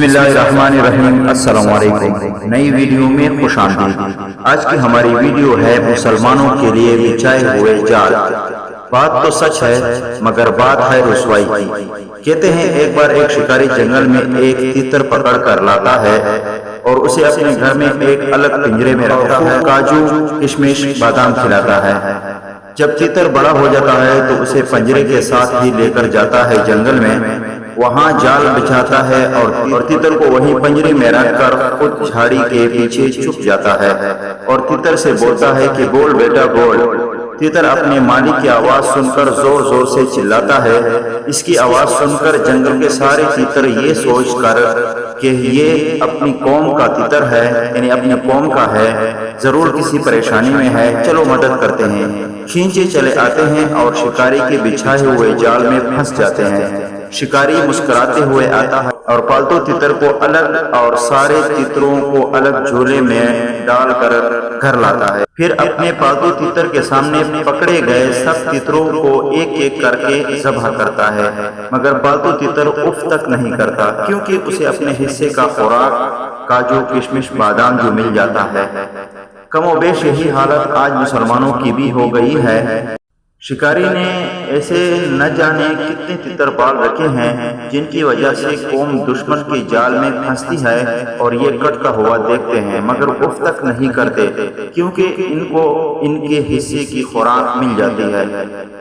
بسم اللہ الرحمن الرحیم۔ السلام علیکم، نئی ویڈیو میں خوش آمدید۔ آج کی ہماری ویڈیو ہے مسلمانوں کے لیے بچھائے ہوئے جال۔ بات تو سچ ہے مگر بات ہے رسوائی کی۔ کہتے ہیں ایک بار ایک شکاری جنگل میں ایک تیتر پکڑ کر لاتا ہے اور اسے اپنے گھر میں ایک الگ پنجرے میں رکھتا ہے، کاجو کشمش بادام کھلاتا ہے۔ جب تیتر بڑا ہو جاتا ہے تو اسے پنجرے کے ساتھ ہی لے کر جاتا ہے جنگل میں، وہاں جال بچھاتا ہے اور تیتر کو وہیں پنجرے میں رکھ کر خود جھاڑی کے پیچھے چھپ جاتا ہے اور تیتر سے بولتا ہے کہ بول بیٹا بول۔ تیتر اپنے مالک کی آواز سن کر زور زور سے چلاتا ہے۔ اس کی آواز سن کر جنگل کے سارے تیتر یہ سوچ کر کہ یہ اپنی قوم کا تیتر ہے، یعنی اپنی قوم کا ہے، ضرور کسی پریشانی میں ہے، چلو مدد کرتے ہیں، کھینچے چلے آتے ہیں اور شکاری کے بچھائے ہوئے جال میں پھنس جاتے ہیں۔ شکاری مسکراتے ہوئے آتا ہے اور پالتو تیتر کو الگ اور سارے تیتروں کو الگ جھولے میں ڈال کر گھر لاتا ہے۔ پھر اپنے پالتو تیتر کے سامنے پکڑے گئے سب تیتروں کو ایک ایک کر کے ذبح کرتا ہے، مگر پالتو تیتر اف تک نہیں کرتا، کیونکہ اسے اپنے حصے کا خوراک کاجو کشمش بادام جو مل جاتا ہے۔ کم و بیش یہی حالت آج مسلمانوں کی بھی ہو گئی ہے۔ شکاری نے ایسے نہ جانے کتنے تیتر پال رکھے ہیں جن کی وجہ سے قوم دشمن کے جال میں پھنستی ہے اور یہ کٹتا ہوا دیکھتے ہیں مگر اف تک نہیں کرتے، کیونکہ ان کو ان کے حصے کی خوراک مل جاتی ہے۔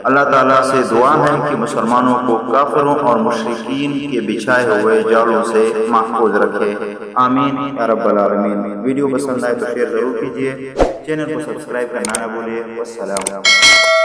اللہ تعالیٰ سے دعا ہے کہ مسلمانوں کو کافروں اور مشرکین کے بچھائے ہوئے جالوں سے محفوظ رکھے، آمین یا رب العالمین۔ ویڈیو پسند آئے تو شیئر ضرور کیجیے، چینل کو سبسکرائب کرنا نہ بھولئے۔ والسلام علیکم۔